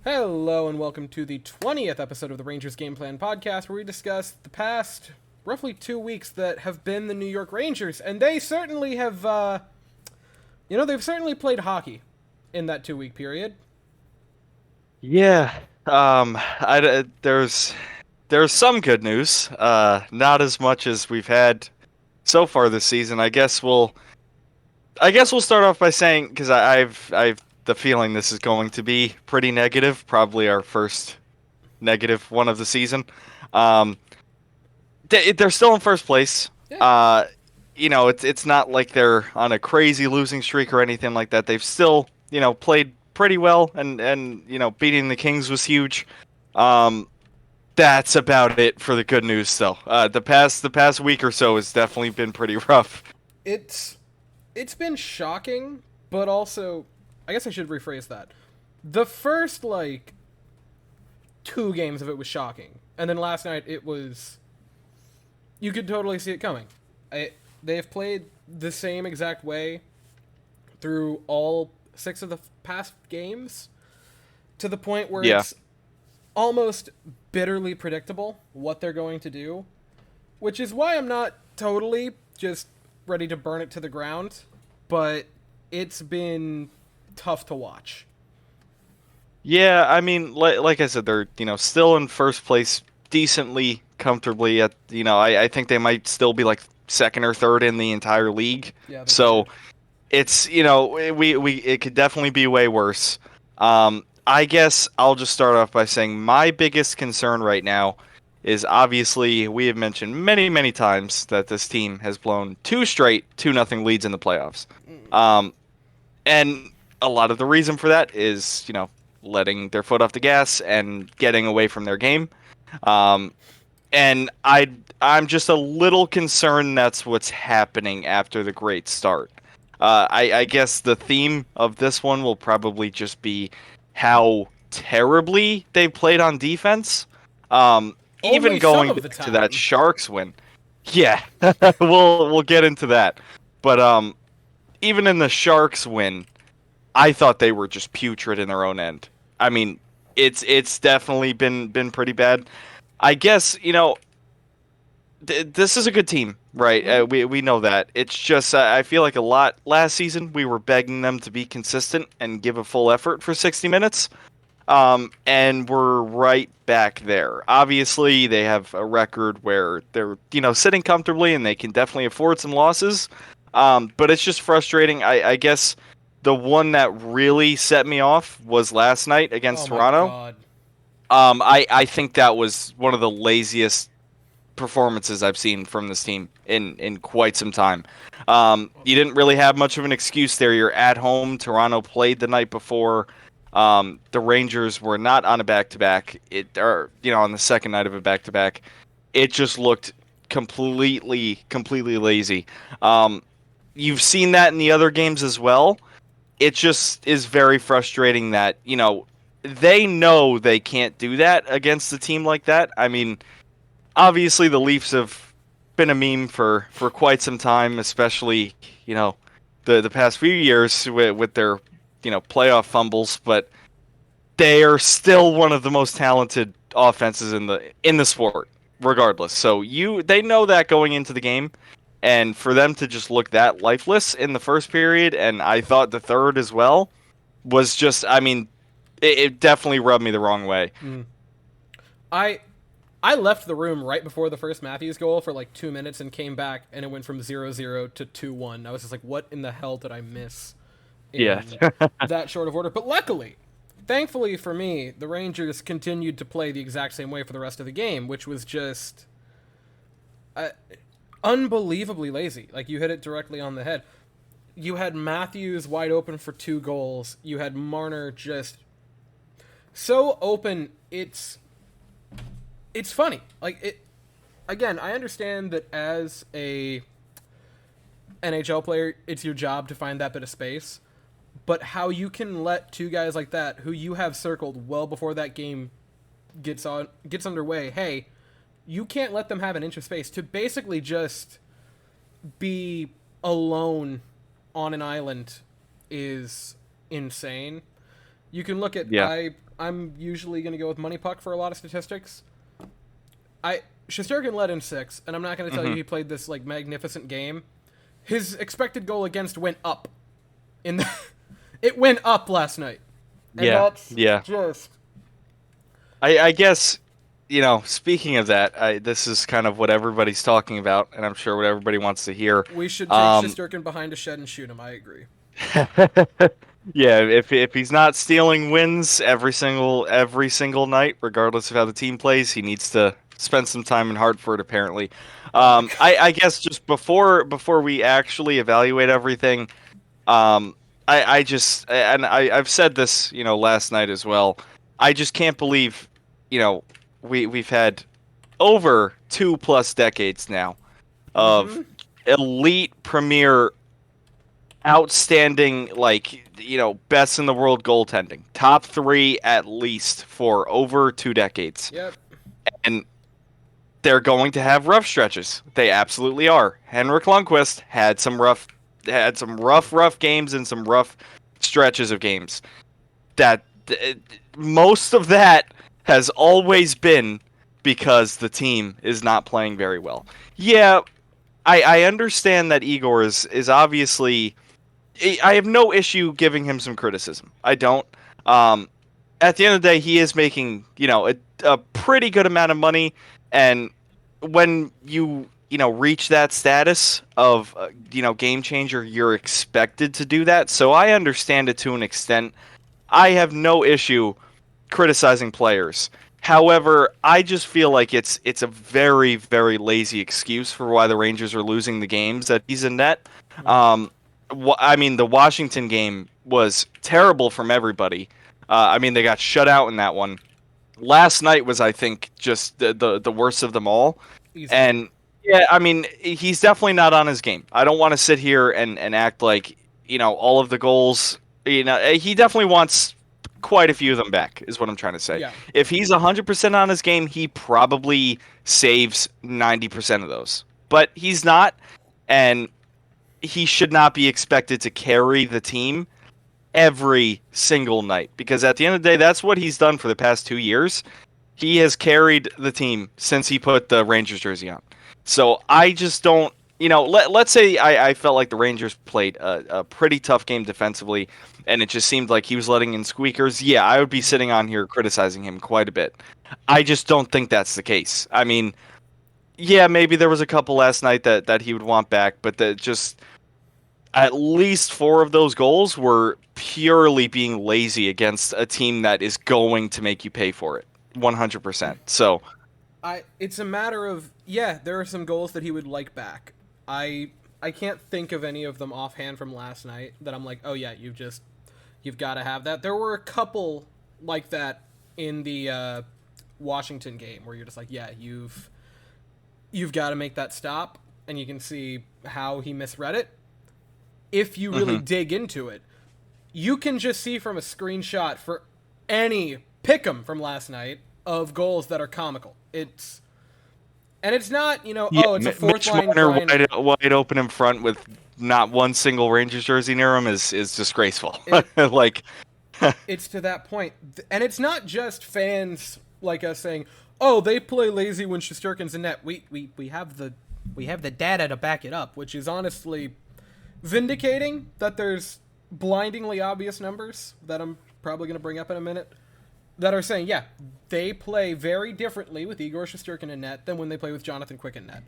Hello and welcome to the 20th episode of the Rangers Gameplan podcast, where we discuss the past roughly 2 weeks that have been the New York Rangers, and they certainly have, they've certainly played hockey in that 2 week period. Yeah, there's some good news. Not as much as we've had so far this season. I guess we'll start off by saying because I've the feeling this is going to be pretty negative. Probably our first negative one of the season. Um, they're still in first place. Yeah, Uh, it's not like they're on a crazy losing streak or anything like that. They've still played pretty well, and beating the Kings was huge. Um, that's about it for the good news, though. The past week or so has definitely been pretty rough. it's it's been shocking, but also, I guess I should rephrase that. The first two games of it was shocking, and then last night it was. You could totally see it coming. They have played the same exact way through all six of the past games, to the point where Yeah. it's almost bitterly predictable what they're going to do, which is why I'm not totally just ready to burn it to the ground, but it's been tough to watch. Yeah, I mean, like I said, they're still in first place, decently comfortably. I think they might still be like second or third in the entire league. Yeah, I think they're So good. it's we it could definitely be way worse. I guess I'll just start off by saying my biggest concern right now is obviously we have mentioned many times that this team has blown two straight 2-0 leads in the playoffs. Um, and a lot of the reason for that is letting their foot off the gas and getting away from their game. Um, and I'm just a little concerned that's what's happening after the great start. I guess the theme of this one will probably just be how terribly they played on defense. Even Only some going of the back to that time. Sharks win. Yeah, we'll get into that. But even in the Sharks win, I thought they were just putrid in their own end. I mean, it's definitely been pretty bad. I guess this is a good team, right? Mm-hmm. We know that. It's just I feel like a lot last season we were begging them to be consistent and give a full effort for 60 minutes. And we're right back there. Obviously, they have a record where they're sitting comfortably and they can definitely afford some losses. But it's just frustrating. I guess the one that really set me off was last night Oh against my Toronto. god. I think that was one of the laziest performances I've seen from this team in quite some time. You didn't really have much of an excuse there. You're at home. Toronto played the night before. The Rangers were not on a back-to-back. Or on the second night of a back-to-back. It just looked completely lazy. You've seen that in the other games as well. It just is very frustrating that they know they can't do that against a team like that. I mean, obviously the Leafs have been a meme for quite some time, especially the past few years with their playoff fumbles, but they are still one of the most talented offenses in the sport, regardless. So they know that going into the game, and for them to just look that lifeless in the first period, and I thought the third as well, was just, I mean, it definitely rubbed me the wrong way. Mm. I I left the room right before the first Matthews goal for like 2 minutes and came back, and it went from 0-0 to 2-1. I was just like, what in the hell did I miss Yeah. in that short of order? But luckily, thankfully for me, the Rangers continued to play the exact same way for the rest of the game, which was just uh, unbelievably lazy. Like, you hit it directly on the head. You had Matthews wide open for 2 goals. You had Marner just so open. It's funny. Like, it again, I understand that as a NHL player, it's your job to find that bit of space. But how you can let two guys like that, who you have circled well before that game gets underway, hey, you can't let them have an inch of space to basically just be alone on an island is insane. You can look at Yeah. I'm usually going to go with Money Puck for a lot of statistics. Shesterkin led in 6, and I'm not going to tell you he played this like magnificent game. His expected goal against went up. It went up last night. And that's just... I guess, speaking of that, this is kind of what everybody's talking about, and I'm sure what everybody wants to hear. We should take Shesterkin behind a shed and shoot him. I agree. Yeah, if he's not stealing wins every single night, regardless of how the team plays, he needs to spend some time in Hartford. Apparently, I guess just before we actually evaluate everything, I've said this, last night as well. I just can't believe, we've had over 2+ decades now of elite premier outstanding, best in the world goaltending. Top 3 at least for over 2 decades. Yep. And they're going to have rough stretches. They absolutely are. Henrik Lundqvist had some rough games and some rough stretches of games. That most of that has always been because the team is not playing very well. Yeah, I understand that Igor is obviously... I have no issue giving him some criticism. I don't. At the end of the day, he is making, a pretty good amount of money, and when you reach that status of, game changer, you're expected to do that. So I understand it to an extent. I have no issue criticizing players. However, I just feel like it's a very, very lazy excuse for why the Rangers are losing the games that he's in net. The Washington game was terrible from everybody. They got shut out in that one. Last night was, I think, just the worst of them all. Easy. And yeah, he's definitely not on his game. I don't want to sit here and act like, all of the goals, he definitely wants quite a few of them back, is what I'm trying to say. Yeah. If he's 100% on his game, he probably saves 90% of those. But he's not, and he should not be expected to carry the team every single night, because at the end of the day, that's what he's done for the past 2 years. He has carried the team since he put the Rangers jersey on. So I just don't, let's say I felt like the Rangers played a pretty tough game defensively, and it just seemed like he was letting in squeakers. Yeah, I would be sitting on here criticizing him quite a bit. I just don't think that's the case. Yeah, maybe there was a couple last night that he would want back, but just at least 4 of those goals were purely being lazy against a team that is going to make you pay for it 100%. So it's a matter of, yeah, there are some goals that he would like back. I can't think of any of them offhand from last night that I'm like, oh yeah, you've got to have that. There were a couple like that in the Washington game where you're just like, yeah, you've got to make that stop, and you can see how he misread it. If you really dig into it, you can just see from a screenshot for any pick'em from last night of goals that are comical. It's not, it's a fourth line wide open in front with not one single Rangers jersey near him is disgraceful. It's to that point, and it's not just fans like us saying, "Oh, they play lazy when Shesterkin's in net." We have the data to back it up, which is honestly vindicating that there's blindingly obvious numbers that I'm probably going to bring up in a minute that are saying, yeah, they play very differently with Igor Shesterkin in net than when they play with Jonathan Quick in net.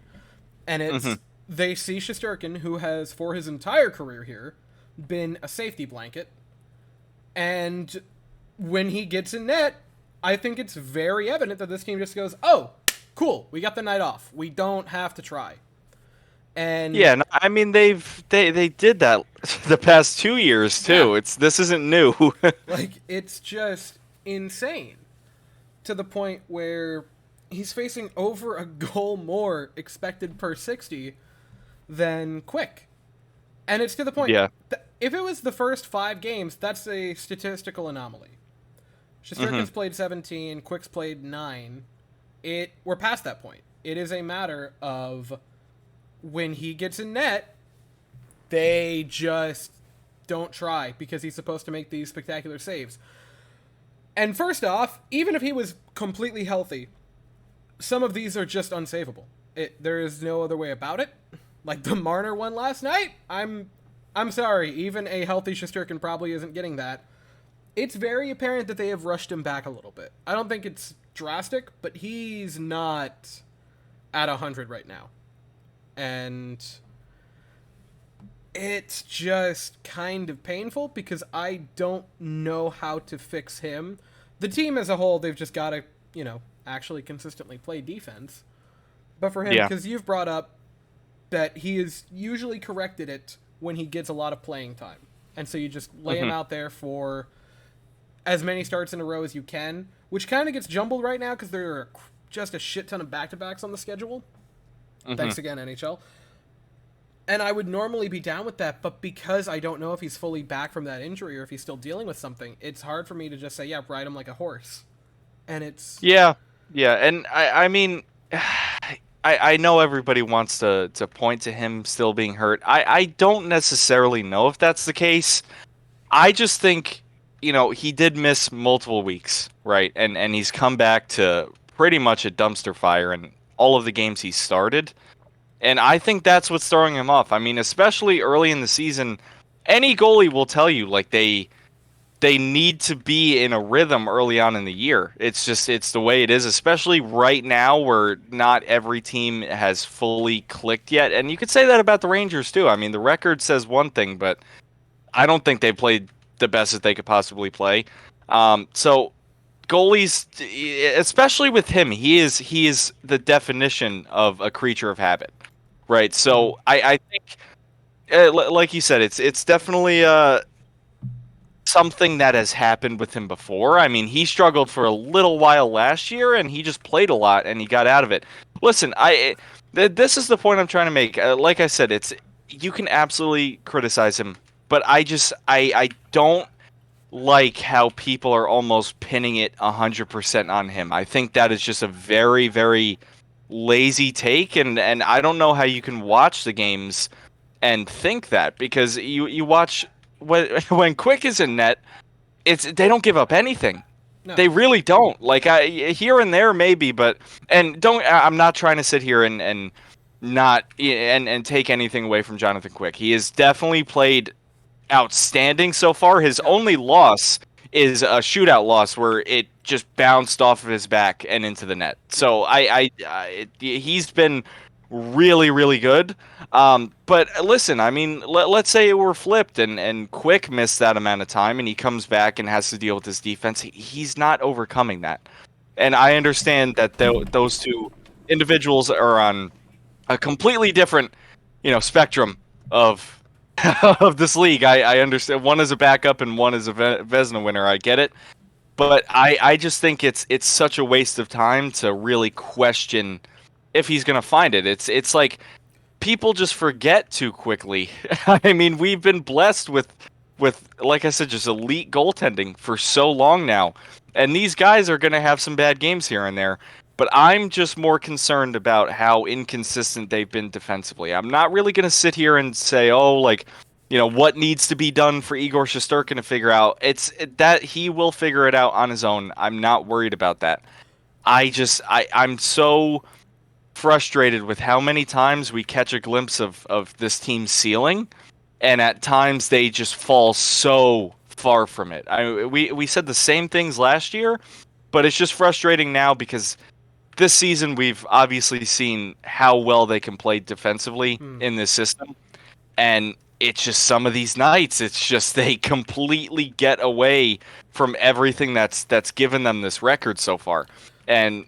And it's they see Shesterkin, who has for his entire career here been a safety blanket, and when he gets in net, I think it's very evident that this team just goes, oh, cool, we got the night off. We don't have to try. And yeah, they did that the past 2 years too. Yeah. This isn't new. It's just insane to the point where he's facing over a goal more expected per 60 than Quick. And it's to the point, if it was the first 5 games, that's a statistical anomaly. Shesterkin's played 17, Quick's played 9. We're past that point. It is a matter of when he gets in net, they just don't try because he's supposed to make these spectacular saves. And first off, even if he was completely healthy, some of these are just unsavable. There is no other way about it. Like the Marner one last night, I'm sorry, even a healthy Shesterkin probably isn't getting that. It's very apparent that they have rushed him back a little bit. I don't think it's drastic, but he's not at 100 right now. And it's just kind of painful because I don't know how to fix him. The team as a whole, they've just got to, actually consistently play defense. But for him, because you've brought up that he is usually corrected it when he gets a lot of playing time. And so you just lay him out there for as many starts in a row as you can, which kind of gets jumbled right now because there are just a shit ton of back-to-backs on the schedule. Thanks again, NHL. And I would normally be down with that, but because I don't know if he's fully back from that injury or if he's still dealing with something, it's hard for me to just say, yeah, ride him like a horse. And it's... Yeah, and I mean, I know everybody wants to point to him still being hurt. I don't necessarily know if that's the case. I just think, he did miss multiple weeks, right? And he's come back to pretty much a dumpster fire in all of the games he started. And I think that's what's throwing him off. I mean, especially early in the season, any goalie will tell you, like, they need to be in a rhythm early on in the year. It's the way it is, especially right now where not every team has fully clicked yet. And you could say that about the Rangers, too. I mean, the record says one thing, but I don't think they played the best that they could possibly play. So goalies, especially with him, he is the definition of a creature of habit, right? So I think, like you said, it's definitely something that has happened with him before. I mean, he struggled for a little while last year, and he just played a lot, and he got out of it. Listen, this is the point I'm trying to make. Like I said, you can absolutely criticize him, but I don't like how people are almost pinning it 100% on him. I think that is just a very, very lazy take, and I don't know how you can watch the games and think that, because you watch when Quick is in net, they don't give up anything. No. They really don't. Like, here and there maybe, but I'm not trying to sit here and not and take anything away from Jonathan Quick. He has definitely played outstanding so far. His only loss is a shootout loss where it just bounced off of his back and into the net. So he's been really, really good. But listen, I mean, let's say it were flipped and Quick missed that amount of time and he comes back and has to deal with his defense. He's not overcoming that. And I understand that those two individuals are on a completely different, spectrum of of this league. I understand one is a backup and one is a Vezina winner. I get it. But I just think it's such a waste of time to really question if he's going to find it. It's like people just forget too quickly. I mean, we've been blessed with like I said, just elite goaltending for so long now. And these guys are going to have some bad games here and there. But I'm just more concerned about how inconsistent they've been defensively. I'm not really going to sit here and say, what needs to be done for Igor Shesterkin to figure out. That he will figure it out on his own. I'm not worried about that. I'm so frustrated with how many times we catch a glimpse of this team's ceiling, and at times they just fall so far from it. We said the same things last year, but it's just frustrating now because this season we've obviously seen how well they can play defensively in this system, and it's just some of these nights, it's just they completely get away from everything that's given them this record so far. And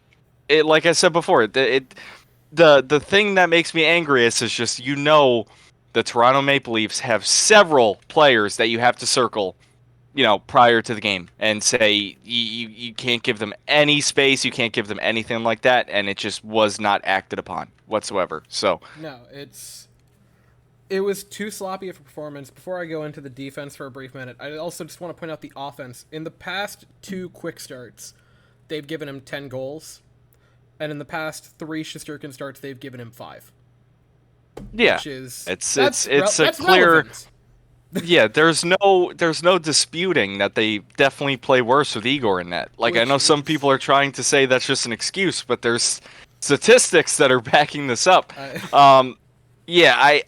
it, like I said before, the thing that makes me angriest is just, the Toronto Maple Leafs have several players that you have to circle, prior to the game and say you can't give them any space, you can't give them anything like that, and it just was not acted upon whatsoever. So no, it was too sloppy of a performance. Before I go into the defense for a brief minute, I also just want to point out the offense. In the past 2 quick starts, they've given him 10 goals, and in the past 3 Shesterkin starts, they've given him 5. Yeah, which is it's a clear relevant. Yeah, there's no disputing that they definitely play worse with Igor in net. Like I Which know some is, people are trying to say that's just an excuse, but there's statistics that are backing this up. uh, Um, yeah,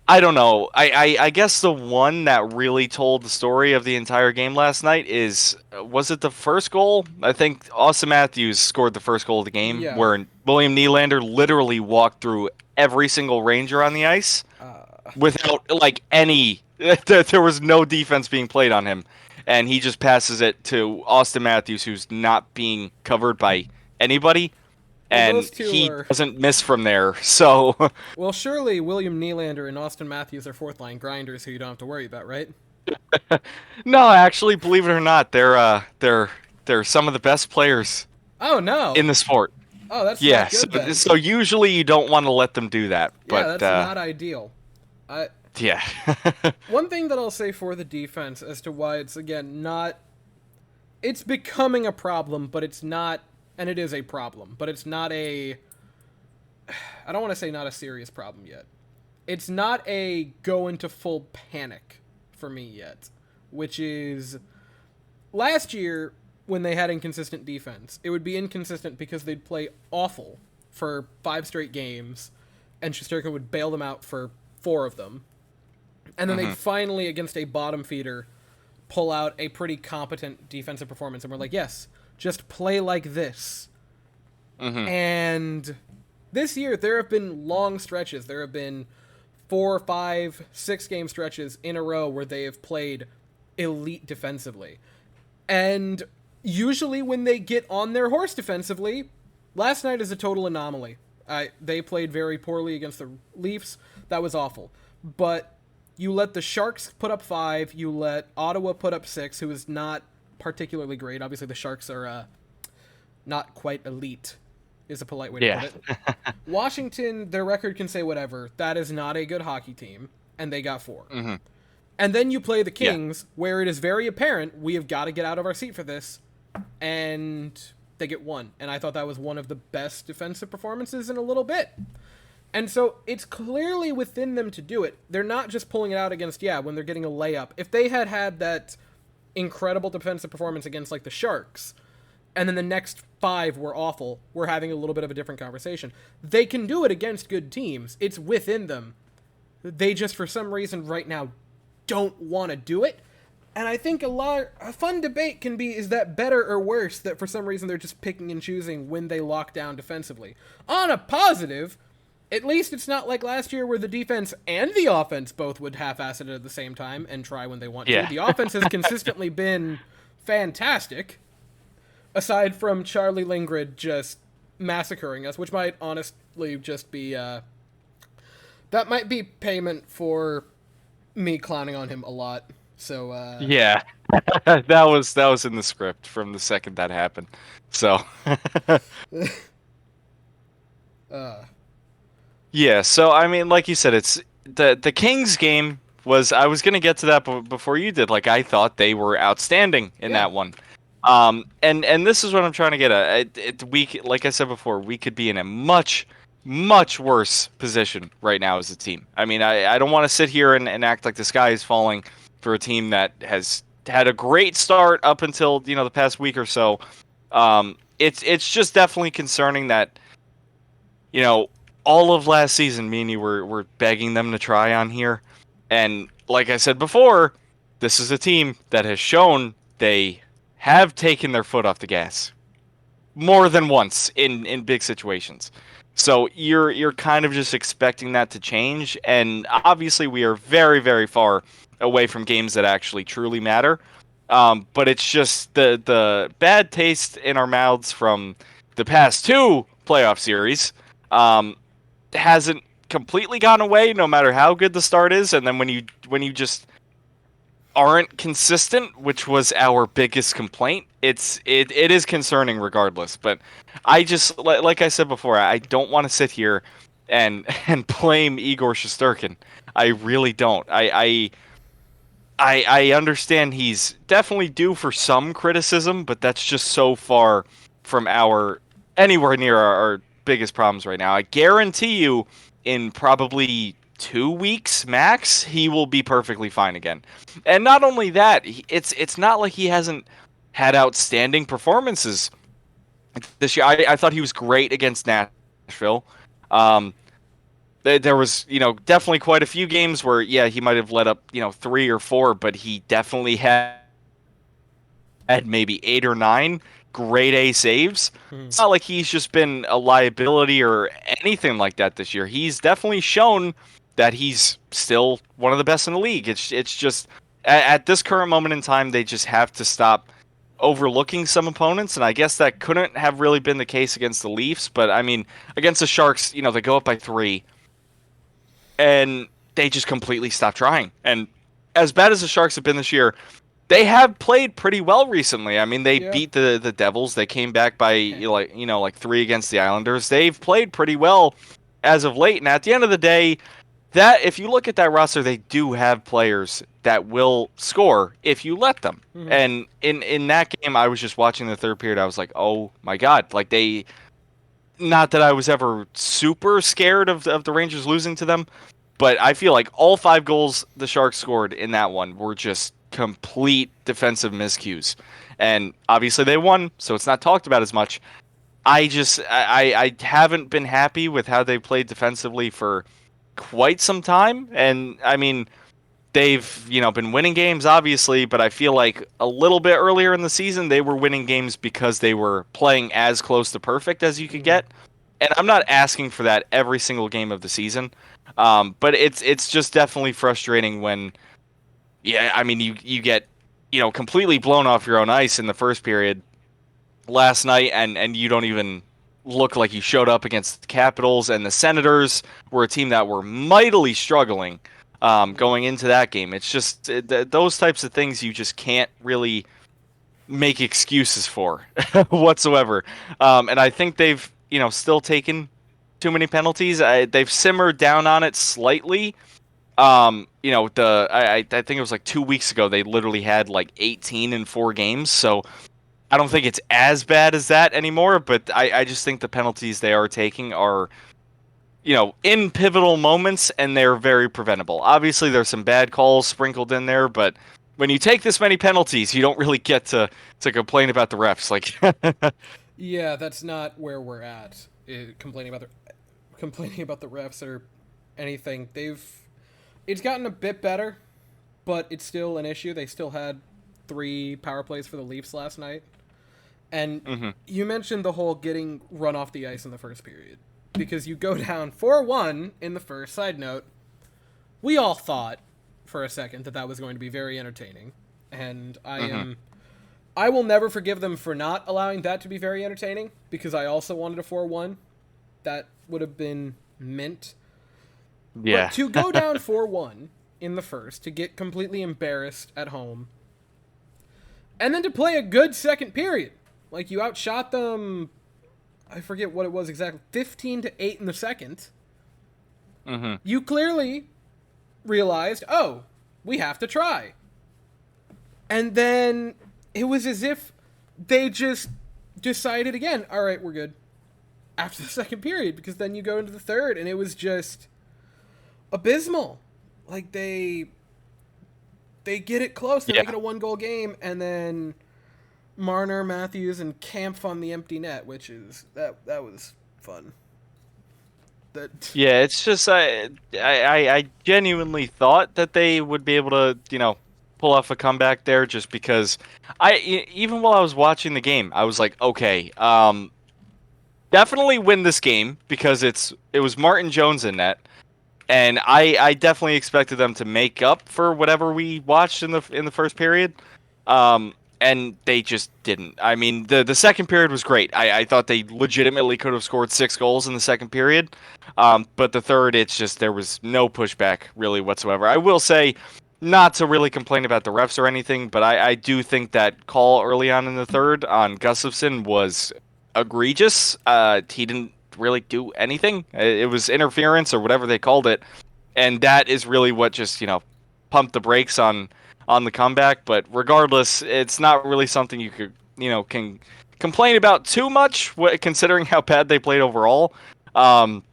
I don't know. I guess the one that really told the story of the entire game last night is was it the first goal? I think Austin Matthews scored the first goal of the game, yeah. where William Nylander literally walked through every single Ranger on the ice Uh, without like any. There was no defense being played on him, and he just passes it to Austin Matthews, who's not being covered by anybody, well, and those two he are. doesn't miss from there. So. Well, surely William Nylander and Austin Matthews are fourth line grinders who you don't have to worry about, right? No, actually, believe it or not, they're some of the best players Oh no! in the sport. Oh, that's Yeah, not so, good then. so usually you don't want to let them do that, Yeah, but that's not ideal. I yeah. One thing that I'll say for the defense as to why it's again not it's becoming a problem, but it's not and it is a problem, but it's not a I don't want to say not a serious problem yet. It's not a go into full panic for me yet, which is last year when they had inconsistent defense, it would be inconsistent because they'd play awful for 5 straight games and Shesterkin would bail them out for 4 of them. And then they'd finally, against a bottom feeder, pull out a pretty competent defensive performance. And we're like, yes, just play like this. And this year, there have been long stretches. There have been 4, 5, 6 game stretches in a row where they have played elite defensively. And usually when they get on their horse defensively, last night is a total anomaly. They played very poorly against the Leafs. That was awful. But you let the Sharks put up 5. You let Ottawa put up 6, who is not particularly great. Obviously, the Sharks are not quite elite, is a polite way to Yeah. put it. Washington, their record can say whatever. That is not a good hockey team, and they got 4. And then you play the Yeah. Kings, where it is very apparent we have got to get out of our seat for this, and they get 1. And I thought that was one of the best defensive performances in a little bit. And so it's clearly within them to do it. They're not just pulling it out against, when they're getting a layup. If they had had that incredible defensive performance against, like, the Sharks, and then the next 5 were awful, we're having a little bit of a different conversation. They can do it against good teams. It's within them. They just, for some reason, right now, don't want to do it. And I think a fun debate can be, is that better or worse that for some reason they're just picking and choosing when they lock down defensively? On a positive, at least it's not like last year where the defense and the offense both would half-ass it at the same time and try when they want to. Yeah. The offense has consistently been fantastic, aside from Charlie Lindgren just massacring us, which might honestly just be, that might be payment for me clowning on him a lot. So, Yeah. that was in the script from the second that happened. So yeah, so I mean, like you said, it's the Kings game was I was gonna get to that before you did. Like I thought they were outstanding in Yeah. that one. And this is what I'm trying to get at. Like I said before, we could be in a much worse position right now as a team. I mean, I don't want to sit here and act like the sky is falling for a team that has had a great start up until the past week or so. It's just definitely concerning that all of last season, me and you were begging them to try on here, and like I said before, this is a team that has shown they have taken their foot off the gas more than once in big situations. So you're kind of just expecting that to change, and obviously we are very, very far away from games that actually truly matter. But it's just the bad taste in our mouths from the past 2 playoff series hasn't completely gone away, no matter how good the start is. And then when you just aren't consistent, which was our biggest complaint, it is concerning regardless. But I just like I said before, I don't want to sit here and blame Igor Shesterkin. I really don't. I understand he's definitely due for some criticism, but that's just so far from anywhere near our biggest problems right now. I guarantee you, in probably 2 weeks max, he will be perfectly fine again. And not only that, it's not like he hasn't had outstanding performances this year. I thought he was great against Nashville. Um, there was, definitely quite a few games where, yeah, he might have let up, 3 or 4, but he definitely had maybe 8 or 9 grade A saves. Mhm. It's not like he's just been a liability or anything like that this year. He's definitely shown that he's still one of the best in the league. It's just at this current moment in time, they just have to stop overlooking some opponents, and I guess that couldn't have really been the case against the Leafs. But I mean, against the Sharks, they go up by 3, and they just completely stop trying. And as bad as the Sharks have been this year, they have played pretty well recently. I mean, they Yeah. beat the Devils. They came back by like 3 against the Islanders. They've played pretty well as of late. And at the end of the day, that if you look at that roster, they do have players that will score if you let them. Mhm. And in that game, I was just watching the third period. I was like, oh my god, like they. Not that I was ever super scared of the Rangers losing to them, but I feel like all 5 goals the Sharks scored in that one were just complete defensive miscues. And obviously they won, so it's not talked about as much. I haven't been happy with how they played defensively for quite some time. And I mean, they've, been winning games obviously, but I feel like a little bit earlier in the season they were winning games because they were playing as close to perfect as you could Mhm. get. And I'm not asking for that every single game of the season. But it's just definitely frustrating when, yeah, I mean, you get, completely blown off your own ice in the first period last night, and you don't even look like you showed up against the Capitals, and the Senators were a team that were mightily struggling going into that game. It's just those types of things you just can't really make excuses for whatsoever. And I think they've, still taken too many penalties. They've simmered down on it slightly. I think it was like 2 weeks ago they literally had like 18 in 4 games. So I don't think it's as bad as that anymore. But I just think the penalties they are taking are, in pivotal moments, and they're very preventable. Obviously, there's some bad calls sprinkled in there, but when you take this many penalties, you don't really get to complain about the refs. Like, Yeah, that's not where we're at. Complaining about the refs or anything. It's gotten a bit better, but it's still an issue. They still had 3 power plays for the Leafs last night. And hmm you mentioned the whole getting run off the ice in the first period. Because you go down 4-1 in the first. Side note, we all thought for a second that was going to be very entertaining. And hmm I will never forgive them for not allowing that to be very entertaining, because I also wanted a 4-1. That would have been mint. But yeah, to go down 4-1 in the first, to get completely embarrassed at home, and then to play a good second period. Like, you outshot them, I forget what it was exactly, 15-8 in the second. hmm You clearly realized, oh, we have to try. And then it was as if they just decided again, all right, we're good. After the second period, because then you go into the third, and it was just abysmal. Like, they get it close, they yeah. make it a 1-goal game, and then Marner, Matthews, and Kampf on the empty net, which is that was fun. That Yeah, it's just I genuinely thought that they would be able to, pull off a comeback there, just because even while I was watching the game, I was like, okay, definitely win this game because it was Martin Jones in net, and I definitely expected them to make up for whatever we watched in the first period. And they just didn't. I mean, the second period was great. I thought they legitimately could have scored 6 goals in the second period. But the third, it's just there was no pushback really whatsoever. I will say, not to really complain about the refs or anything, but I do think that call early on in the third on Gustafsson was egregious. He didn't really do anything. It was interference or whatever they called it, and that is really what just pumped the brakes on the comeback. But regardless, it's not really something you could can complain about too much, considering how bad they played overall. Um,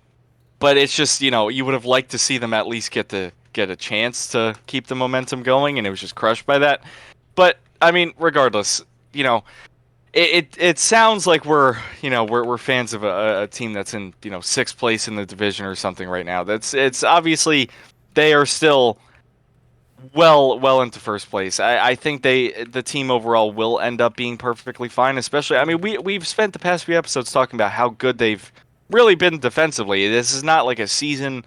But it's just, you would have liked to see them at least get a chance to keep the momentum going, and it was just crushed by that. But I mean, regardless, you know, it sounds like we're fans of a team that's in sixth place in the division or something right now. It's obviously they are still well into first place. I think the team overall will end up being perfectly fine. Especially, I mean, we've spent the past few episodes talking about how good they've really been defensively. This is not like a season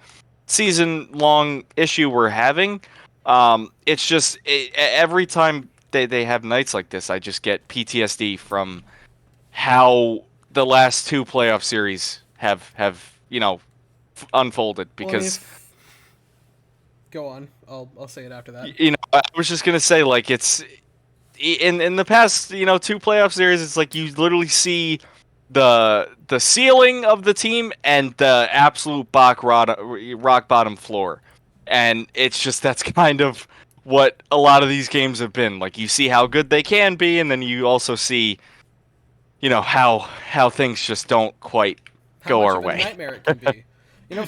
long issue we're having. It's just every time they have nights like this, I just get PTSD from how the last two playoff series have unfolded Well, I mean, because go on. I'll say it after that. I was just gonna say, like, it's in the past two playoff series, it's like you literally see the ceiling of the team and the absolute rock bottom floor, and it's just that's kind of what a lot of these games have been. Like, you see how good they can be, and then you also see how things just don't quite How go much our of a way. nightmare it can be.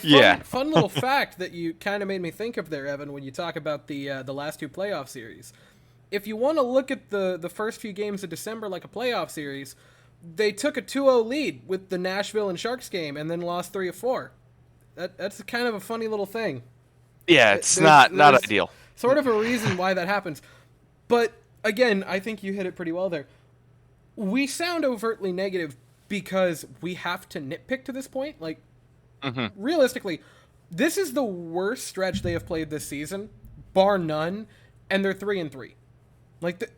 Yeah. Fun little fact that you kind of made me think of there, Evan, when you talk about the last two playoff series. If you want to look at the first few games of December like a playoff series, they took a 2-0 lead with the Nashville and Sharks game and then lost 3 of 4. That's kind of a funny little thing. Yeah, it's There's not ideal. Sort of a reason why that happens. But again, I think you hit it pretty well there. We sound overtly negative because we have to nitpick to this point. Like, realistically, this is the worst stretch they have played this season, bar none, and they're 3-3. Like,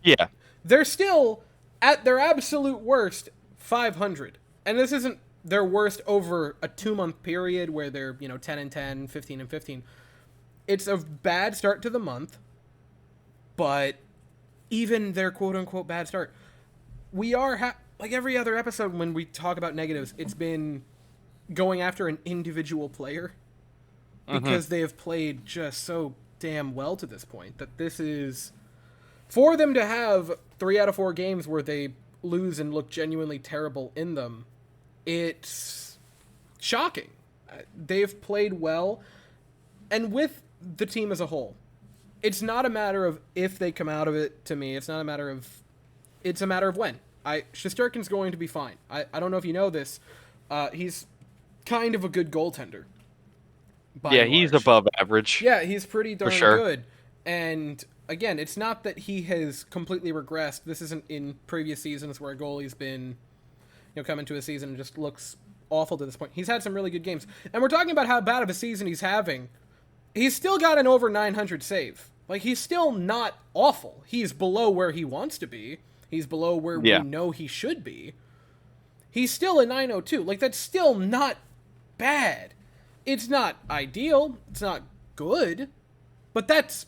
Yeah. they're still at their absolute worst 500, and this isn't their worst over a 2-month period where they're 10-10, 15-15. It's a bad start to the month, but even their quote unquote bad start, we are like every other episode when we talk about negatives, it's been going after an individual player because they have played just so damn well to this point that this is for them to have 3 out of 4 games where they lose and look genuinely terrible in them. It's shocking. They've played well, and with the team as a whole, it's not a matter of if they come out of it. To me, it's a matter of when. Shesterkin's going to be fine. I don't know if you know this. He's kind of a good goaltender. Yeah, he's above average. Yeah, he's pretty darn sure. good. And again, it's not that he has completely regressed. This isn't in previous seasons where a goalie's been, come into a season and just looks awful to this point. He's had some really good games. And we're talking about how bad of a season he's having. He's still got an over 900 save. Like, he's still not awful. He's below where he wants to be. He's below where we know he should be. He's still a 902. Like, that's still not bad. It's not ideal. It's not good. But that's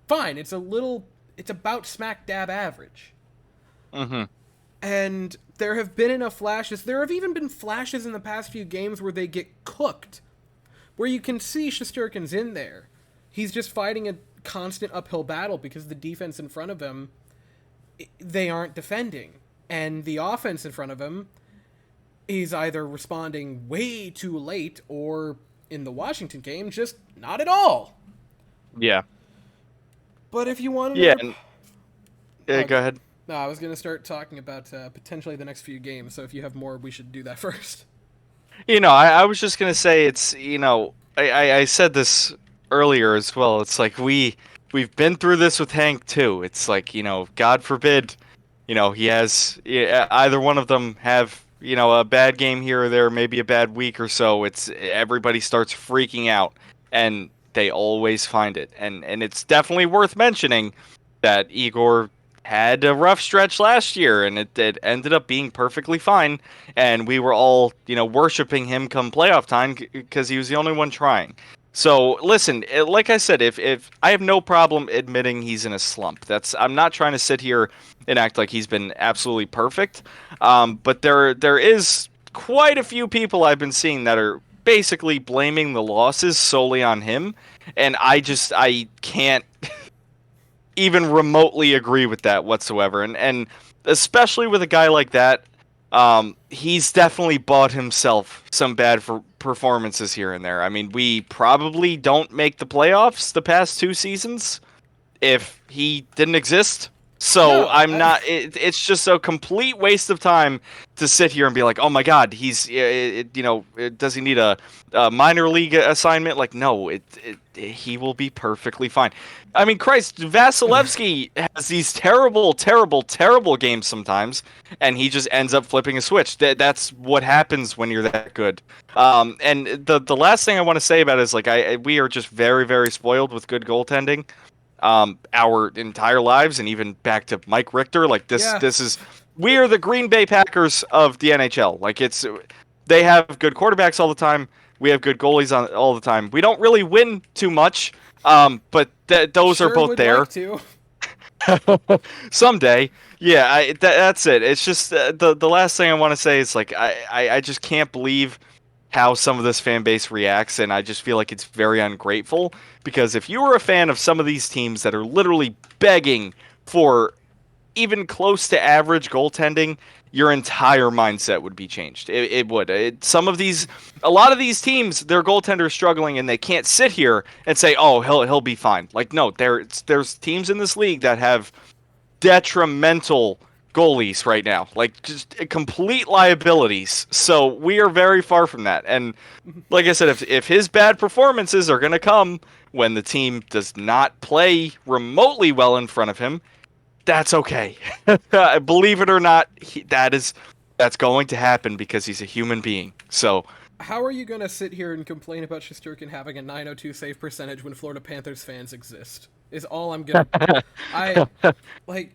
fine. It's about smack dab average. And there have been enough flashes. There have even been flashes in the past few games where they get cooked. Where you can see Shesterkin's in there. He's just fighting a constant uphill battle because the defense in front of him, they aren't defending. And the offense in front of him, he's either responding way too late or, in the Washington game, just not at all. Yeah. But if you want to... Yeah, go ahead. No, I was going to start talking about potentially the next few games, so if you have more, we should do that first. I was just going to say, it's, I said this earlier as well. It's like we've been through this with Hank, too. It's like, God forbid, he has... either one of them have... a bad game here or there, maybe a bad week or so. It's everybody starts freaking out, and they always find it. And it's definitely worth mentioning that Igor had a rough stretch last year, and it ended up being perfectly fine. And we were all, worshiping him come playoff time because he was the only one trying. So listen, like I said, if I have no problem admitting he's in a slump. I'm not trying to sit here and act like he's been absolutely perfect. But there is quite a few people I've been seeing that are basically blaming the losses solely on him, and I can't even remotely agree with that whatsoever. And especially with a guy like that, He's definitely bought himself some bad performances here and there. I mean, we probably don't make the playoffs the past 2 seasons if he didn't exist. So No, I'm not. It's just a complete waste of time to sit here and be like, "Oh my God, does he need a minor league assignment?" Like, no, he will be perfectly fine. I mean, Christ, Vasilevsky has these terrible, terrible, terrible games sometimes, and he just ends up flipping a switch. That's what happens when you're that good. And the last thing I want to say about it is like we are just very, very spoiled with good goaltending our entire lives, and even back to Mike Richter. Like yeah, this is we are the Green Bay Packers of the NHL. Like they have good quarterbacks all the time. We have good goalies on all the time. We don't really win too much, but those are sure both would there. like to. Someday. Yeah, that's it. It's just the last thing I want to say is like I just can't believe how some of this fan base reacts, and I just feel like it's very ungrateful because if you were a fan of some of these teams that are literally begging for even close to average goaltending, your entire mindset would be changed. It would. A lot of these teams, their goaltenders struggling, and they can't sit here and say, "Oh, he'll be fine." Like, no, there's teams in this league that have detrimental goalies right now, like just complete liabilities. So we are very far from that. And like I said, if his bad performances are going to come when the team does not play remotely well in front of him, that's okay. Believe it or not, that's going to happen because he's a human being. So How are you going to sit here and complain about Shesterkin having a 902 save percentage when Florida Panthers fans exist? Is all I'm going to... I... Like,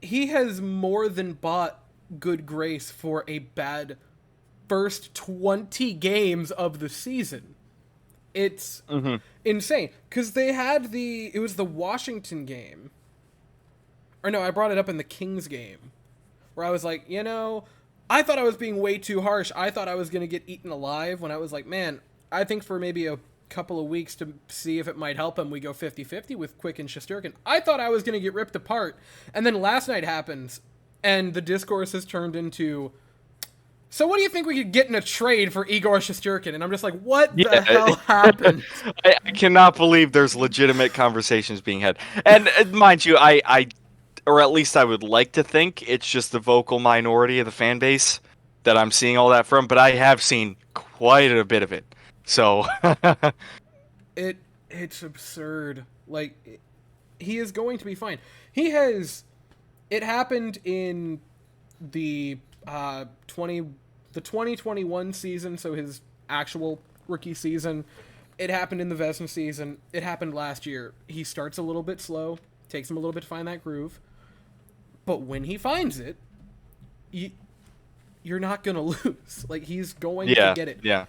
he has more than bought good grace for a bad first 20 games of the season. It's insane. Because they had it was the Washington game. Or no, I brought it up in the Kings game. Where I was like, I thought I was being way too harsh. I thought I was going to get eaten alive when I was like, man, I think for maybe a couple of weeks to see if it might help him, we go 50-50 with Quick and Shesterkin. I thought I was going to get ripped apart. And then last night happens, and the discourse has turned into, so what do you think we could get in a trade for Igor Shesterkin? And I'm just like, what the hell happened? I cannot believe there's legitimate conversations being had. And mind you, or at least I would like to think it's just the vocal minority of the fan base that I'm seeing all that from, but I have seen quite a bit of it. So it's absurd. Like, he is going to be fine. It happened in the 2021 season, so his actual rookie season. It happened in the Vesna season. It happened last year. He starts a little bit slow, takes him a little bit to find that groove. But when he finds it, you're not going to lose. Like, he's going to get it. Yeah.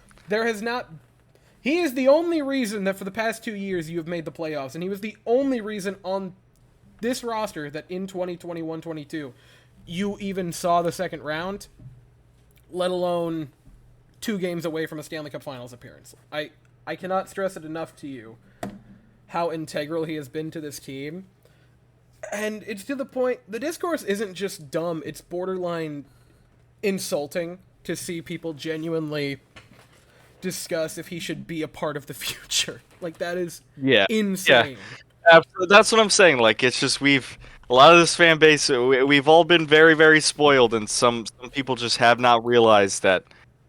He is the only reason that for the past 2 years you have made the playoffs, and he was the only reason on this roster that in 2021-22 you even saw the second round, let alone 2 games away from a Stanley Cup Finals appearance. I cannot stress it enough to you how integral he has been to this team. And it's to the point, the discourse isn't just dumb, it's borderline insulting to see people genuinely discuss if he should be a part of the future. Like, that is insane. Yeah. That's what I'm saying. Like, it's just a lot of this fan base, we've all been very, very spoiled, and some people just have not realized that,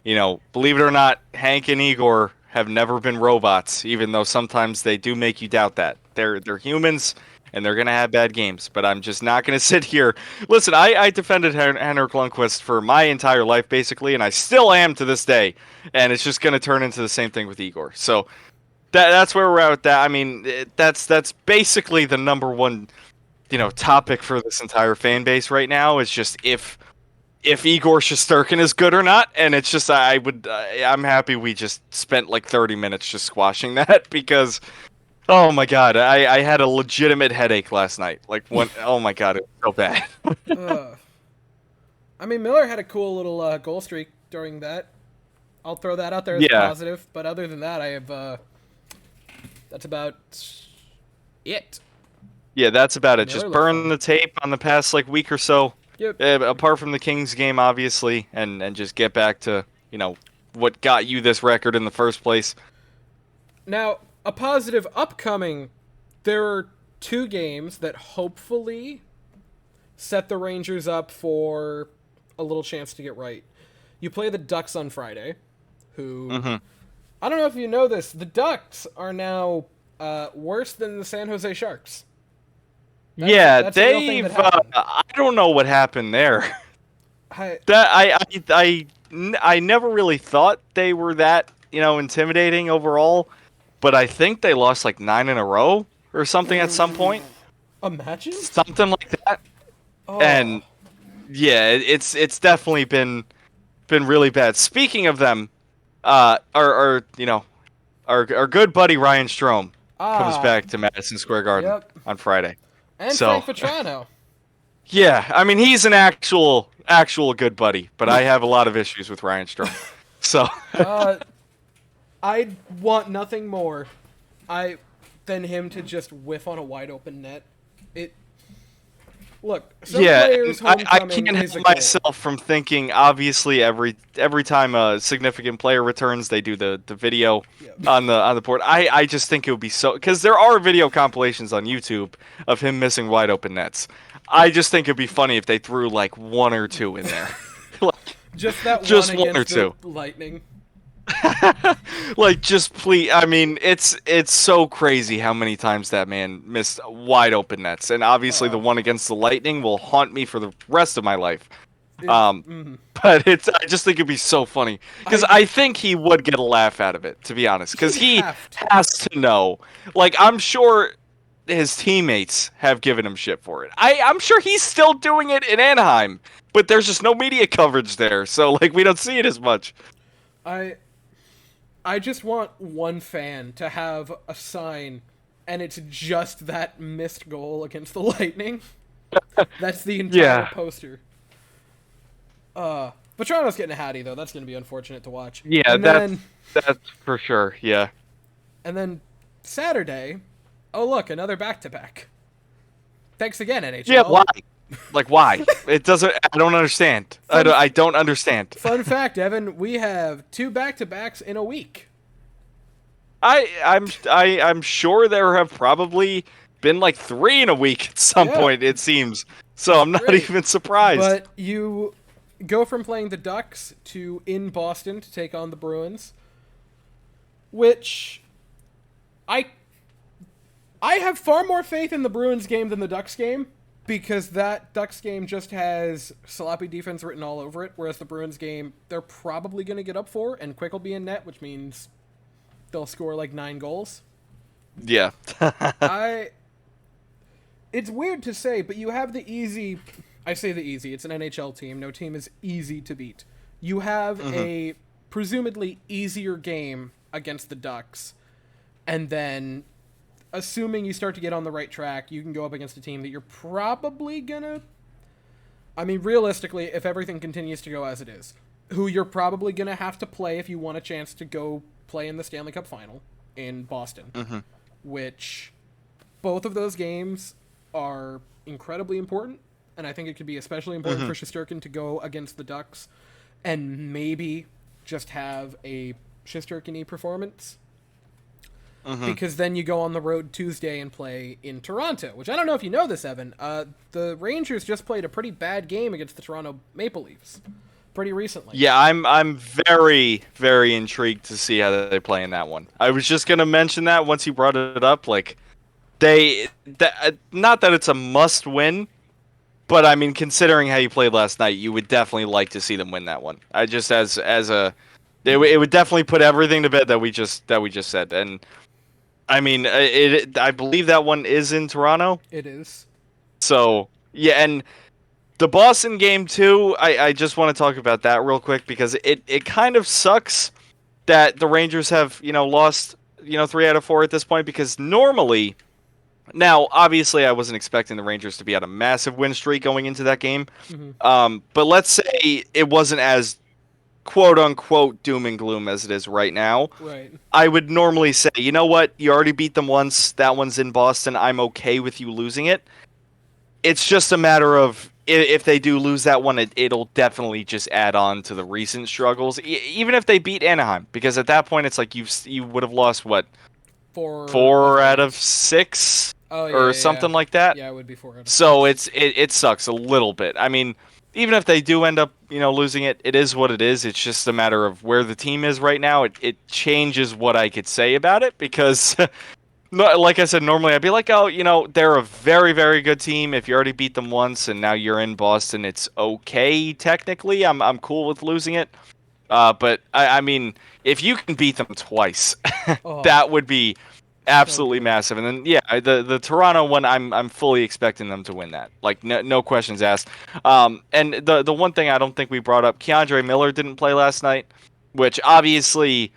believe it or not, Hank and Igor have never been robots, even though sometimes they do make you doubt that. They're humans, and they're going to have bad games, but I'm just not going to sit here. Listen, I defended Henrik Lundqvist for my entire life, basically, and I still am to this day, and it's just going to turn into the same thing with Igor. So that's where we're at with that. I mean, that's basically the number one, topic for this entire fan base right now is just if Igor Shesterkin is good or not, and it's just I'm happy we just spent like 30 minutes just squashing that because oh my god, I had a legitimate headache last night. Like oh my god, it was so bad. I mean, Miller had a cool little goal streak during that. I'll throw that out there as positive, but other than that, I have that's about it. Yeah, that's about it. Miller Just burn the tape on the past week or so. Yep. Apart from the Kings game, obviously, and just get back to, what got you this record in the first place. Now, a positive upcoming. There are two games that hopefully set the Rangers up for a little chance to get right. You play the Ducks on Friday, who I don't know if you know this. The Ducks are now worse than the San Jose Sharks. That's a real thing they've. that happened. I don't know what happened there. I, I never really thought they were that intimidating overall, but I think they lost like 9 in a row or something at some point. Imagine Something like that. oh. And yeah, it's definitely been really bad. Speaking of them, our good buddy Ryan Strome comes back to Madison Square Garden on Friday. And so, Frank Petrano. Yeah, I mean he's an actual good buddy, but I have a lot of issues with Ryan Strome. So I want nothing more than him to just whiff on a wide open net. Look, players I can't help myself from thinking. Obviously, every time a significant player returns, they do the video on the board. I just think it would be so, because there are video compilations on YouTube of him missing wide open nets. I just think it'd be funny if they threw like 1 or 2 in there. Just that just one or two. The Lightning. Like, just please. I mean, it's so crazy how many times that man missed wide open nets, and obviously the one against the Lightning will haunt me for the rest of my life. But I just think it'd be so funny, because I think he would get a laugh out of it, to be honest, because he has to know. Like, I'm sure his teammates have given him shit for it. I'm sure he's still doing it in Anaheim, but there's just no media coverage there, so like we don't see it as much. I just want one fan to have a sign, and it's just that missed goal against the Lightning. That's the entire poster. Petrano's getting a hattie, though. That's going to be unfortunate to watch. Yeah, that's for sure, yeah. And then Saturday, oh look, another back-to-back. Thanks again, NHL. Yeah, why? Like, why? It doesn't. I don't understand. I don't understand. Fun fact, Evan, we have 2 back-to-backs in a week. I'm sure there have probably been like 3 in a week at some point. It seems. So I'm not even surprised. But you go from playing the Ducks to in Boston to take on the Bruins, which I have far more faith in the Bruins game than the Ducks game. Because that Ducks game just has sloppy defense written all over it, whereas the Bruins game, they're probably going to get up for, and Quick will be in net, which means they'll score like 9 goals. Yeah. It's weird to say, but you have the easy... I say the easy. It's an NHL team. No team is easy to beat. You have a presumably easier game against the Ducks, and then... assuming you start to get on the right track, you can go up against a team that you're probably gonna... I mean, realistically, if everything continues to go as it is, who you're probably gonna have to play if you want a chance to go play in the Stanley Cup Final in Boston, which both of those games are incredibly important, and I think it could be especially important for Shesterkin to go against the Ducks and maybe just have a Shesterkin-y performance. Because then you go on the road Tuesday and play in Toronto, which I don't know if you know this, Evan. The Rangers just played a pretty bad game against the Toronto Maple Leafs pretty recently. Yeah, I'm very, very intrigued to see how they play in that one. I was just going to mention that once you brought it up. Like, not that it's a must-win, but I mean, considering how you played last night, you would definitely like to see them win that one. I just it would definitely put everything to bed that we just said. And I mean, I believe that one is in Toronto. It is. So, yeah, and the Boston game, too, I just want to talk about that real quick, because it kind of sucks that the Rangers have, lost, 3 out of 4 at this point, because normally... Now, obviously, I wasn't expecting the Rangers to be on a massive win streak going into that game, but let's say it wasn't as quote-unquote doom and gloom as it is right now. Right. I would normally say, you know what, you already beat them once, that one's in Boston, I'm okay with you losing it. It's just a matter of if they do lose that one, it'll definitely just add on to the recent struggles. Even if they beat Anaheim, because at that point it's like you would have lost what, Four of 4 out of 6 Oh or yeah. something like that. Yeah, it would be 4 out of 6. So it sucks a little bit. I mean, even if they do end up losing it, it is what it is. It's just a matter of where the team is right now. It changes what I could say about it because like I said, normally I'd be like, oh, they're a very, very good team. If you already beat them once and now you're in Boston, it's okay technically. I'm cool with losing it. But I mean, if you can beat them twice, Oh, that would be so absolutely good. massive. And then yeah, the Toronto one, I'm fully expecting them to win that. Like no questions asked. And the one thing I don't think we brought up, Keandre Miller didn't play last night, which obviously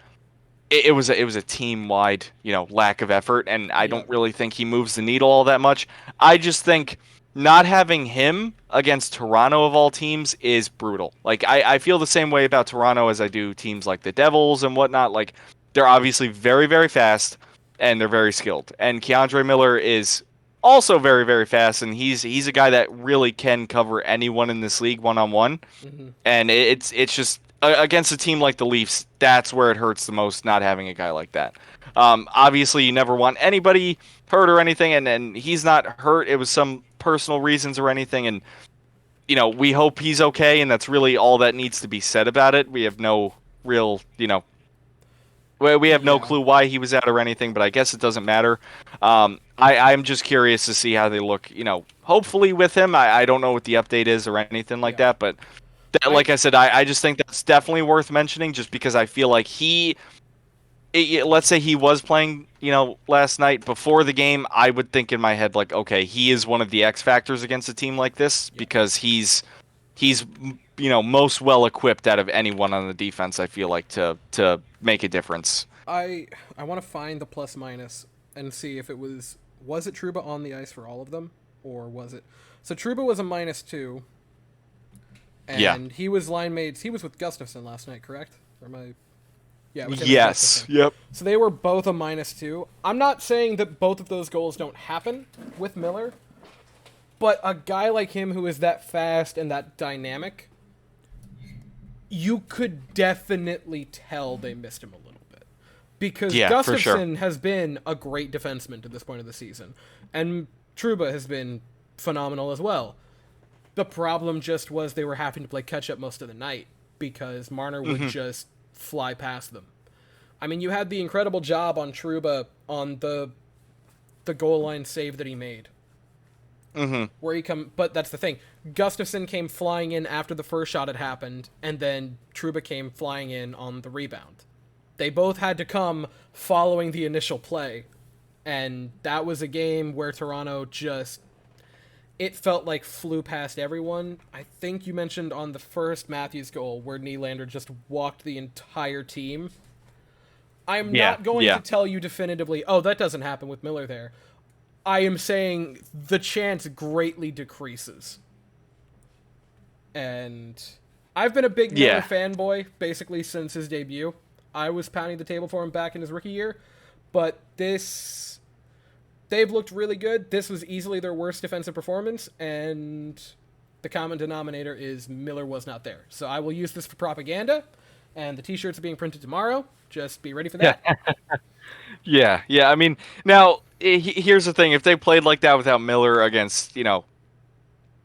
it was a team wide lack of effort, and I Yep. don't really think he moves the needle all that much. I just think not having him against Toronto of all teams is brutal. Like I feel the same way about Toronto as I do teams like the Devils and whatnot. Like they're obviously very, very fast and they're very skilled. And Keandre Miller is also very, very fast, and he's a guy that really can cover anyone in this league one on one. Hmm. And it's just against a team like the Leafs, that's where it hurts the most not having a guy like that. Obviously, you never want anybody hurt or anything, and he's not hurt. It was some personal reasons or anything, and we hope he's okay, and that's really all that needs to be said about it. We have no real, we have no Yeah. clue why he was out or anything, but I guess it doesn't matter. I'm just curious to see how they look, hopefully with him. I don't know what the update is or anything like Yeah. that, but I like I said, I just think that's definitely worth mentioning just because I feel like let's say he was playing, last night before the game, I would think in my head, like, okay, he is one of the X factors against a team like this yeah. because he's most well equipped out of anyone on the defense. I feel like to make a difference. I I want to find the plus minus and see if it was it Truba on the ice for all of them, or was it? So Truba was a -2, Yeah. and he was line mates. He was with Gustafson last night, correct? Or am I? Yeah, it was him and Yes. Gustafson. Yep. So they were both a -2. I'm not saying that both of those goals don't happen with Miller, but a guy like him who is that fast and that dynamic, you could definitely tell they missed him a little bit. Because Yeah, for sure. Gustafson has been a great defenseman to this point of the season, and Truba has been phenomenal as well. The problem just was they were having to play catch up most of the night because Marner would just fly past them. I mean, you had the incredible job on Truba on the goal line save that he made. Where he but that's the thing. Gustafson came flying in after the first shot had happened, and then Truba came flying in on the rebound. They both had to come following the initial play, and that was a game where Toronto just it felt like flew past everyone. I think you mentioned on the first Matthews goal where Nylander just walked the entire team. I'm Yeah. not going Yeah. to tell you definitively, oh, that doesn't happen with Miller there. I am saying the chance greatly decreases. And I've been a big Miller Yeah. fanboy basically since his debut. I was pounding the table for him back in his rookie year, but they've looked really good. This was easily their worst defensive performance, and the common denominator is Miller was not there. So I will use this for propaganda, and the t-shirts are being printed tomorrow. Just be ready for that. Yeah. Yeah. I mean, now here's the thing: if they played like that without Miller against,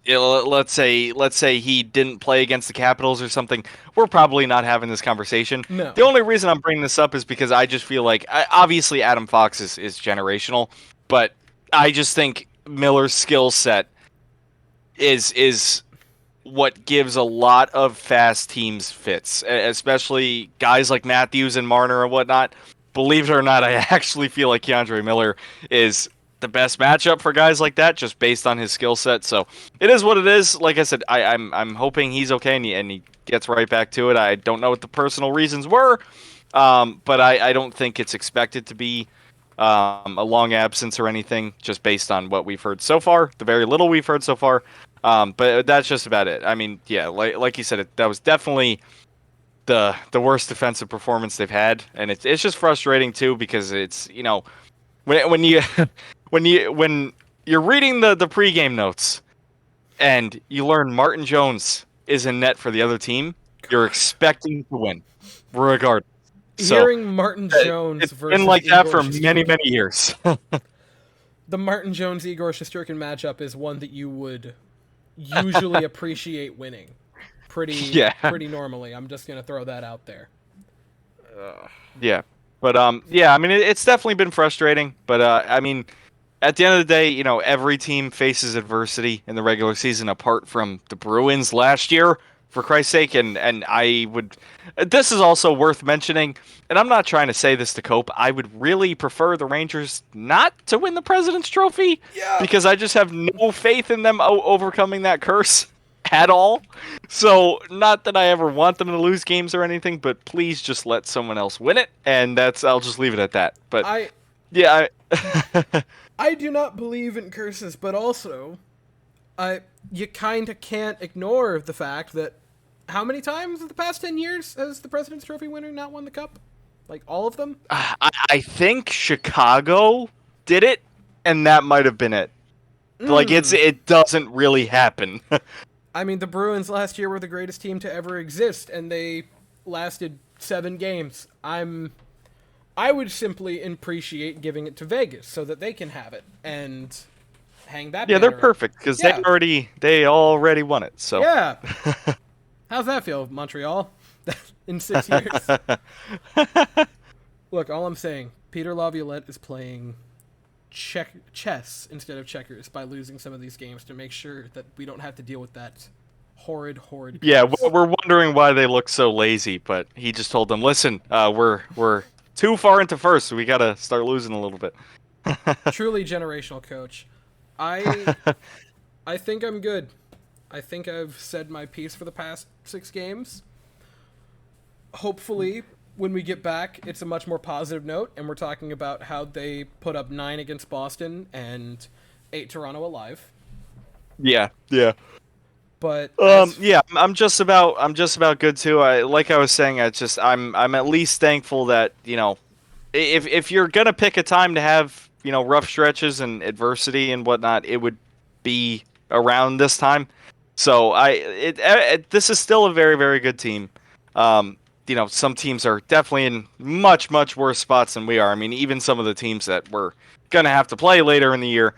let's say he didn't play against the Capitals or something, we're probably not having this conversation. No. The only reason I'm bringing this up is because I just feel like obviously Adam Fox is generational, but I just think Miller's skill set is what gives a lot of fast teams fits, especially guys like Matthews and Marner and whatnot. Believe it or not, I actually feel like Keandre Miller is the best matchup for guys like that, just based on his skill set. So it is what it is. Like I said, I'm hoping he's okay and he gets right back to it. I don't know what the personal reasons were, but I don't think it's expected to be a long absence or anything, just based on what we've heard so far, the very little we've heard so far. But that's just about it. I mean, yeah, like you said, that was definitely the worst defensive performance they've had, and it's just frustrating too because it's when you when you're reading the pregame notes, and you learn Martin Jones is in net for the other team, you're expecting to win, regardless. So Hearing Martin Jones it's been versus like that Igor for many, Shesterkin. many years. The Martin Jones Igor Shesterkin matchup is one that you would usually appreciate winning. Yeah, Pretty normally. I'm just gonna throw that out there. yeah, but yeah. I mean, it's definitely been frustrating, but I mean, at the end of the day, every team faces adversity in the regular season, apart from the Bruins last year, for Christ's sake. And I would, this is also worth mentioning, and I'm not trying to say this to cope. I would really prefer the Rangers not to win the President's Trophy Yeah. because I just have no faith in them overcoming that curse at all. So, not that I ever want them to lose games or anything, but please just let someone else win it, and I'll just leave it at that. But I yeah, I do not believe in curses, but also you kind of can't ignore the fact that how many times in the past 10 years has the President's Trophy winner not won the cup? Like all of them? I think Chicago did it, and that might have been it. Like it doesn't really happen. I mean, the Bruins last year were the greatest team to ever exist, and they lasted 7 games. I would simply appreciate giving it to Vegas so that they can have it and hang that. Yeah, they're banner up. perfect because they already won it. So Yeah. How's that feel, Montreal? In 6 years. Look, all I'm saying, Peter Laviolette is playing chess instead of checkers by losing some of these games to make sure that we don't have to deal with that horrid. yeah, curse. we're wondering why they look so lazy, but he just told them, "Listen, we're too far into first, so we gotta start losing a little bit." Truly generational coach. I I think I'm good. I think I've said my piece for the past 6 games. Hopefully, when we get back, it's a much more positive note, and we're talking about how they put up 9 against Boston and 8 Toronto alive. Yeah, yeah. But Yeah, I'm just about good too. I was saying, I'm at least thankful that if you're gonna pick a time to have rough stretches and adversity and whatnot, it would be around this time. So this is still a very, very good team. Some teams are definitely in much, much worse spots than we are. I mean, even some of the teams that we're gonna have to play later in the year,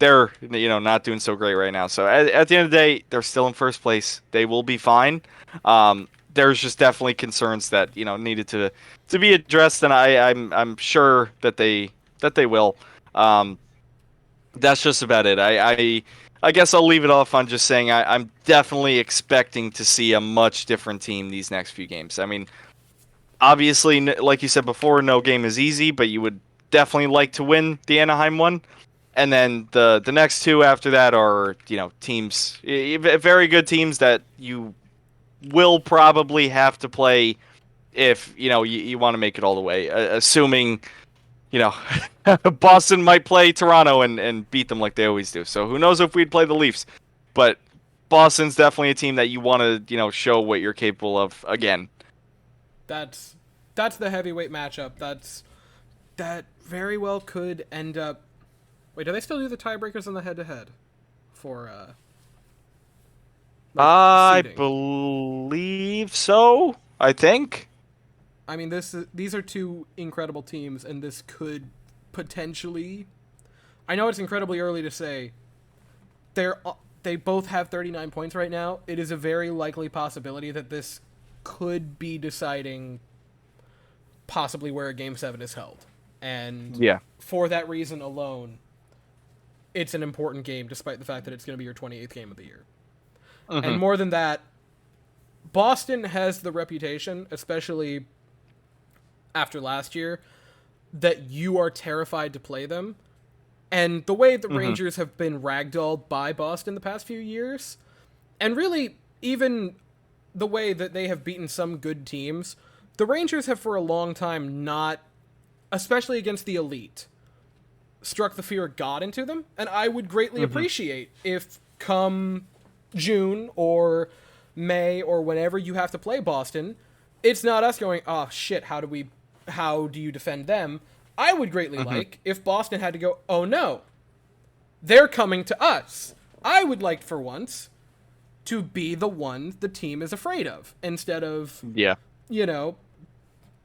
they're not doing so great right now. So at the end of the day, they're still in first place. They will be fine. There's just definitely concerns that needed to be addressed, and I'm sure that they will. That's just about it. I guess I'll leave it off on just saying I'm definitely expecting to see a much different team these next few games. I mean, obviously, like you said before, no game is easy, but you would definitely like to win the Anaheim one. And then the next 2 after that are teams, very good teams that you will probably have to play if you want to make it all the way. Assuming Boston might play Toronto and beat them like they always do. So who knows if we'd play the Leafs, but Boston's definitely a team that you want to show what you're capable of again. that's the heavyweight matchup. That very well could end up. Wait, do they still do the tiebreakers on the head-to-head for I seeding? believe so. I think. I mean, these are 2 incredible teams, and this could potentially. I know it's incredibly early to say. They both have 39 points right now. It is a very likely possibility that this could be deciding possibly where a Game 7 is held. And Yeah. for that reason alone, it's an important game, despite the fact that it's going to be your 28th game of the year. Mm-hmm. And more than that, Boston has the reputation, especially after last year, that you are terrified to play them. And the way the Rangers have been ragdolled by Boston the past few years, and really even the way that they have beaten some good teams, the Rangers have for a long time not, especially against the elite, struck the fear of God into them. And I would greatly appreciate if come June or May or whenever you have to play Boston, it's not us going, oh shit, how do you defend them? I would greatly like if Boston had to go, oh no, they're coming to us. I would like for once to be the one the team is afraid of instead of, Yeah. you know,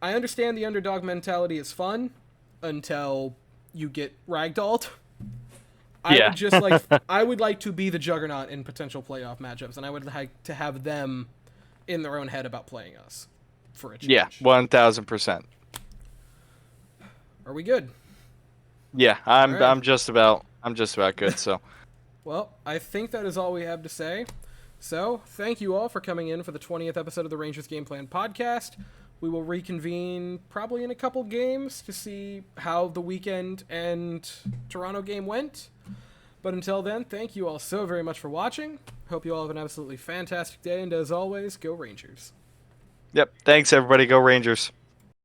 I understand the underdog mentality is fun until you get ragdolled. Yeah. I would like to be the juggernaut in potential playoff matchups, and I would like to have them in their own head about playing us for a change. Yeah, 1000%. Are we good? Yeah, All right. I'm just about good. So, Well, I think that is all we have to say. So, thank you all for coming in for the 20th episode of the Rangers Game Plan podcast. We will reconvene probably in a couple games to see how the weekend and Toronto game went. But until then, thank you all so very much for watching. Hope you all have an absolutely fantastic day, and as always, go Rangers. yep. Thanks everybody. Go Rangers.